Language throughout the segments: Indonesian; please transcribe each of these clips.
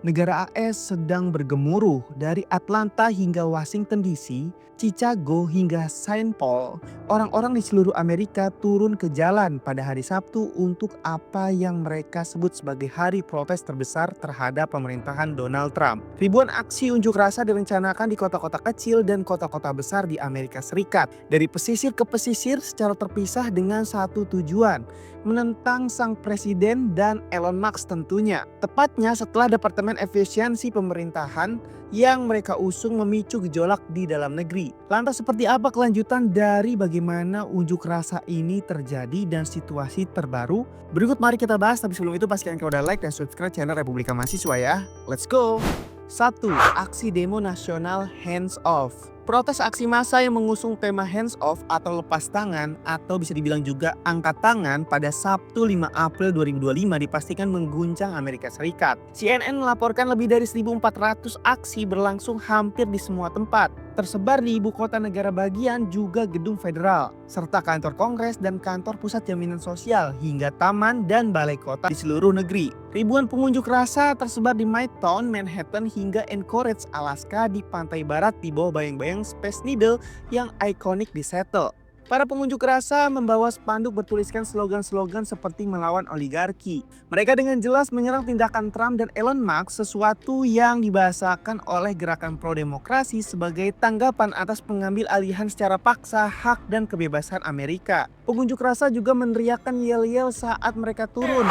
Negara AS sedang bergemuruh dari Atlanta hingga Washington DC, Chicago hingga Saint Paul. Orang-orang di seluruh Amerika turun ke jalan pada hari Sabtu untuk apa yang mereka sebut sebagai hari protes terbesar terhadap pemerintahan Donald Trump. Ribuan aksi unjuk rasa direncanakan di kota-kota kecil dan kota-kota besar di Amerika Serikat. Dari pesisir ke pesisir secara terpisah dengan satu tujuan, menentang sang presiden dan Elon Musk tentunya. Tepatnya setelah Departemen Efisiensi Pemerintahan yang mereka usung memicu gejolak di dalam negeri. Lantas seperti apa kelanjutan dari bagaimana unjuk rasa ini terjadi dan situasi terbaru? Berikut mari kita bahas, tapi sebelum itu pastikan kalian udah like dan subscribe channel Republika Mahasiswa ya. Let's go! 1. Aksi demo nasional Hands Off. Protes aksi massa yang mengusung tema hands off atau lepas tangan atau bisa dibilang juga angkat tangan pada Sabtu 5 April 2025 dipastikan mengguncang Amerika Serikat. CNN melaporkan lebih dari 1.400 aksi berlangsung hampir di semua tempat, tersebar di ibu kota negara bagian juga gedung federal, serta kantor kongres dan kantor pusat jaminan sosial hingga taman dan balai kota di seluruh negeri. Ribuan pengunjuk rasa tersebar di Midtown, Manhattan hingga Anchorage, Alaska di pantai barat di bawah bayang-bayang Space Needle yang ikonik di Seattle. Para pengunjuk rasa membawa spanduk bertuliskan slogan-slogan seperti melawan oligarki. Mereka dengan jelas menyerang tindakan Trump dan Elon Musk, sesuatu yang dibahasakan oleh gerakan pro-demokrasi sebagai tanggapan atas pengambil alihan secara paksa hak dan kebebasan Amerika. Pengunjuk rasa juga meneriakkan yel-yel saat mereka turun.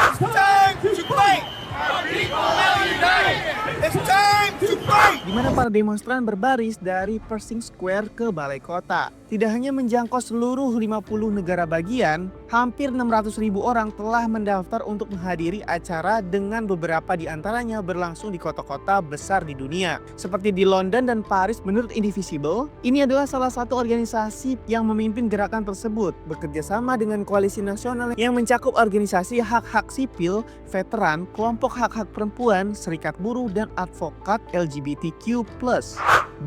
Di mana para demonstran berbaris dari Pershing Square ke balai kota. Tidak hanya menjangkau seluruh 50 negara bagian, hampir 600.000 orang telah mendaftar untuk menghadiri acara dengan beberapa di antaranya berlangsung di kota-kota besar di dunia. Seperti di London dan Paris. Menurut Indivisible, ini adalah salah satu organisasi yang memimpin gerakan tersebut, bekerja sama dengan koalisi nasional yang mencakup organisasi hak-hak sipil, veteran, kelompok hak-hak perempuan, serikat buruh, dan advokat LGBTQ+.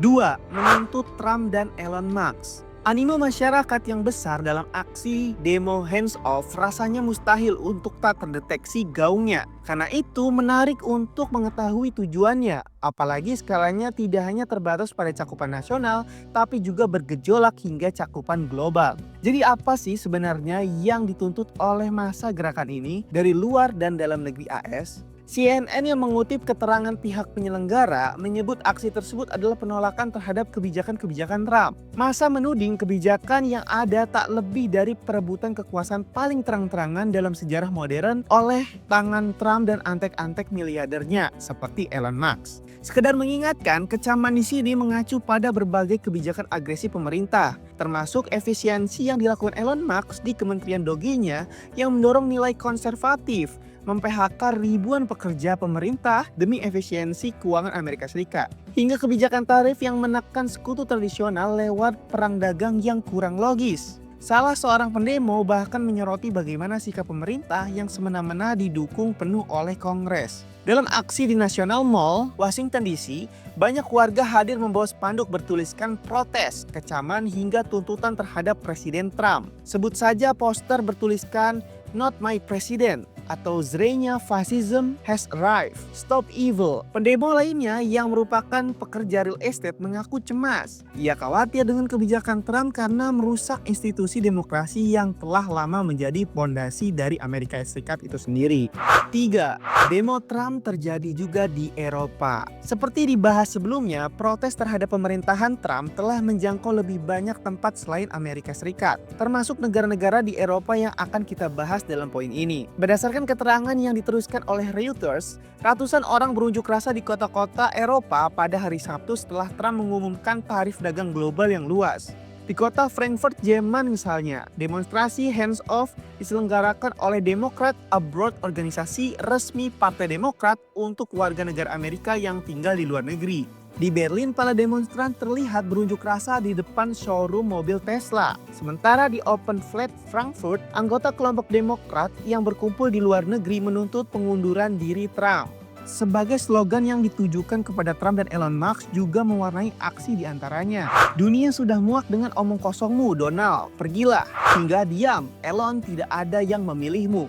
2. Menuntut Trump dan Elon Musk. Animo masyarakat yang besar dalam aksi demo hands off rasanya mustahil untuk tak terdeteksi gaungnya. Karena itu menarik untuk mengetahui tujuannya, apalagi skalanya tidak hanya terbatas pada cakupan nasional, tapi juga bergejolak hingga cakupan global. Jadi apa sih sebenarnya yang dituntut oleh massa gerakan ini dari luar dan dalam negeri AS? CNN yang mengutip keterangan pihak penyelenggara menyebut aksi tersebut adalah penolakan terhadap kebijakan-kebijakan Trump. Massa menuding kebijakan yang ada tak lebih dari perebutan kekuasaan paling terang-terangan dalam sejarah modern oleh tangan Trump dan antek-antek miliardernya seperti Elon Musk. Sekedar mengingatkan, kecaman di sini mengacu pada berbagai kebijakan agresif pemerintah, termasuk efisiensi yang dilakukan Elon Musk di Kementerian Doge-nya yang mendorong nilai konservatif, mem-PHK ribuan pekerja pemerintah demi efisiensi keuangan Amerika Serikat, hingga kebijakan tarif yang menekan sekutu tradisional lewat perang dagang yang kurang logis. Salah seorang pendemo bahkan menyoroti bagaimana sikap pemerintah yang semena-mena didukung penuh oleh Kongres. Dalam aksi di National Mall, Washington DC, banyak warga hadir membawa spanduk bertuliskan protes, kecaman hingga tuntutan terhadap Presiden Trump. Sebut saja poster bertuliskan "Not My President" atau "Zrenya Fascism has arrived, stop evil". Pendemo lainnya yang merupakan pekerja real estate mengaku cemas. Ia khawatir dengan kebijakan Trump karena merusak institusi demokrasi yang telah lama menjadi pondasi dari Amerika Serikat itu sendiri. 3. Demo Trump terjadi juga di Eropa. Seperti dibahas sebelumnya, protes terhadap pemerintahan Trump telah menjangkau lebih banyak tempat selain Amerika Serikat, termasuk negara-negara di Eropa yang akan kita bahas dalam poin ini. Berdasarkan keterangan yang diteruskan oleh Reuters, ratusan orang berunjuk rasa di kota-kota Eropa pada hari Sabtu setelah Trump mengumumkan tarif dagang global yang luas. Di kota Frankfurt, Jerman misalnya, demonstrasi hands off diselenggarakan oleh Democrat Abroad, organisasi resmi Partai Demokrat untuk warga negara Amerika yang tinggal di luar negeri. Di Berlin, para demonstran terlihat berunjuk rasa di depan showroom mobil Tesla. Sementara di Open Flat Frankfurt, anggota kelompok Demokrat yang berkumpul di luar negeri menuntut pengunduran diri Trump. Sebagai slogan yang ditujukan kepada Trump dan Elon Musk juga mewarnai aksi di antaranya. Dunia sudah muak dengan omong kosongmu, Donald. Pergilah. Hingga diam. Elon, tidak ada yang memilihmu.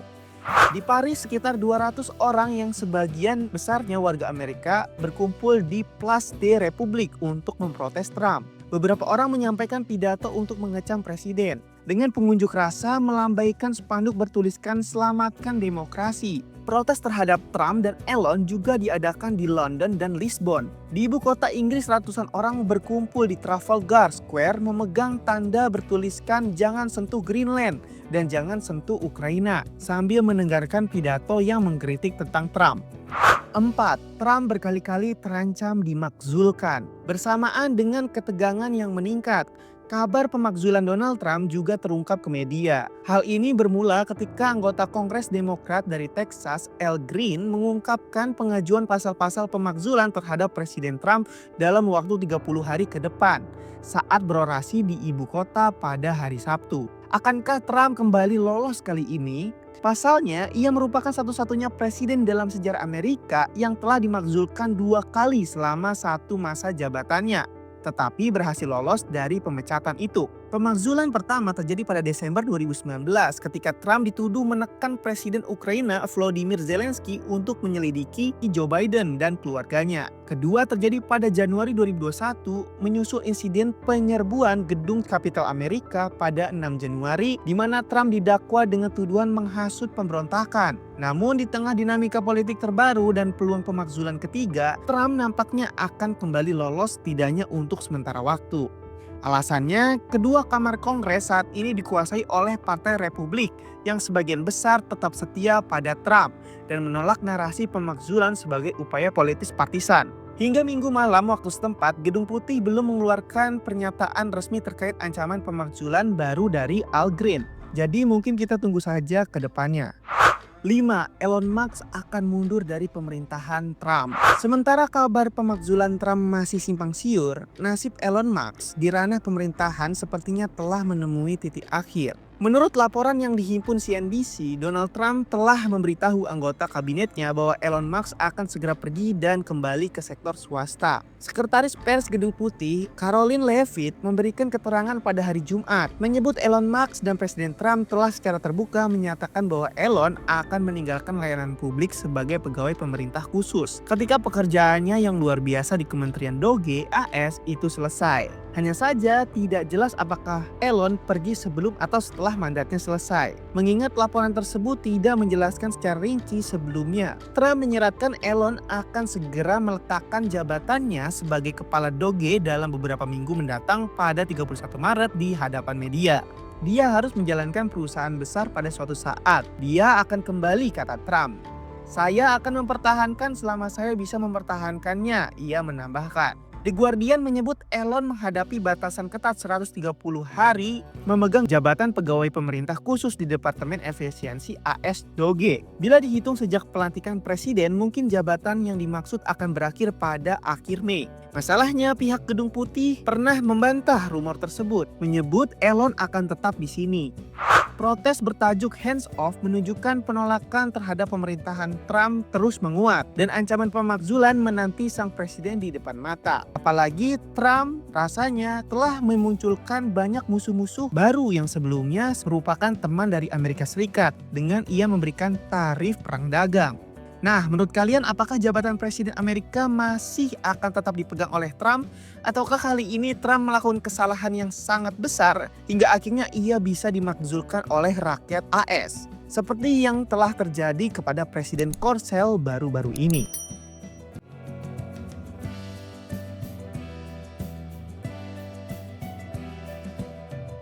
Di Paris, sekitar 200 orang yang sebagian besarnya warga Amerika berkumpul di Place de République untuk memprotes Trump. Beberapa orang menyampaikan pidato untuk mengecam presiden. Dengan pengunjuk rasa melambaikan spanduk bertuliskan "Selamatkan Demokrasi". Protes terhadap Trump dan Elon juga diadakan di London dan Lisbon. Di ibu kota Inggris, ratusan orang berkumpul di Trafalgar Square memegang tanda bertuliskan "Jangan sentuh Greenland" dan "Jangan sentuh Ukraina" sambil mendengarkan pidato yang mengkritik tentang Trump. 4. Trump berkali-kali terancam dimakzulkan. Bersamaan dengan ketegangan yang meningkat, kabar pemakzulan Donald Trump juga terungkap ke media. Hal ini bermula ketika anggota Kongres Demokrat dari Texas, Al Green, mengungkapkan pengajuan pasal-pasal pemakzulan terhadap Presiden Trump dalam waktu 30 hari ke depan saat berorasi di ibu kota pada hari Sabtu. Akankah Trump kembali lolos kali ini? Pasalnya, ia merupakan satu-satunya presiden dalam sejarah Amerika yang telah dimakzulkan 2 kali selama satu masa jabatannya, tetapi berhasil lolos dari pemecatan itu. Pemakzulan pertama terjadi pada Desember 2019 ketika Trump dituduh menekan Presiden Ukraina Volodymyr Zelensky untuk menyelidiki Joe Biden dan keluarganya. Kedua terjadi pada Januari 2021 menyusul insiden penyerbuan gedung Kapitol Amerika pada 6 Januari di mana Trump didakwa dengan tuduhan menghasut pemberontakan. Namun di tengah dinamika politik terbaru dan peluang pemakzulan ketiga, Trump nampaknya akan kembali lolos setidaknya untuk sementara waktu. Alasannya, kedua kamar Kongres saat ini dikuasai oleh Partai Republik yang sebagian besar tetap setia pada Trump dan menolak narasi pemakzulan sebagai upaya politis partisan. Hingga Minggu malam waktu setempat, Gedung Putih belum mengeluarkan pernyataan resmi terkait ancaman pemakzulan baru dari Al Green. Jadi mungkin kita tunggu saja ke depannya. 5. Elon Musk akan mundur dari pemerintahan Trump. Sementara kabar pemakzulan Trump masih simpang siur, nasib Elon Musk di ranah pemerintahan sepertinya telah menemui titik akhir. Menurut laporan yang dihimpun CNBC, Donald Trump telah memberitahu anggota kabinetnya bahwa Elon Musk akan segera pergi dan kembali ke sektor swasta. Sekretaris Pers Gedung Putih, Karoline Leavitt, memberikan keterangan pada hari Jumat, menyebut Elon Musk dan Presiden Trump telah secara terbuka menyatakan bahwa Elon akan meninggalkan layanan publik sebagai pegawai pemerintah khusus ketika pekerjaannya yang luar biasa di Kementerian Doge AS itu selesai. Hanya saja tidak jelas apakah Elon pergi sebelum atau setelah mandatnya selesai. Mengingat laporan tersebut tidak menjelaskan secara rinci sebelumnya, Trump menyeratkan Elon akan segera meletakkan jabatannya sebagai kepala Doge dalam beberapa minggu mendatang pada 31 Maret di hadapan media. Dia harus menjalankan perusahaan besar pada suatu saat. Dia akan kembali, kata Trump. Saya akan mempertahankan selama saya bisa mempertahankannya, ia menambahkan. The Guardian menyebut Elon menghadapi batasan ketat 130 hari memegang jabatan pegawai pemerintah khusus di Departemen Efisiensi AS Doge. Bila dihitung sejak pelantikan presiden, mungkin jabatan yang dimaksud akan berakhir pada akhir Mei. Masalahnya, pihak Gedung Putih pernah membantah rumor tersebut, menyebut Elon akan tetap di sini. Protes bertajuk Hands Off menunjukkan penolakan terhadap pemerintahan Trump terus menguat dan ancaman pemakzulan menanti sang presiden di depan mata. Apalagi Trump rasanya telah memunculkan banyak musuh-musuh baru yang sebelumnya merupakan teman dari Amerika Serikat dengan ia memberikan tarif perang dagang. Nah, menurut kalian apakah jabatan Presiden Amerika masih akan tetap dipegang oleh Trump? Ataukah kali ini Trump melakukan kesalahan yang sangat besar hingga akhirnya ia bisa dimakzulkan oleh rakyat AS? Seperti yang telah terjadi kepada Presiden Korsel baru-baru ini.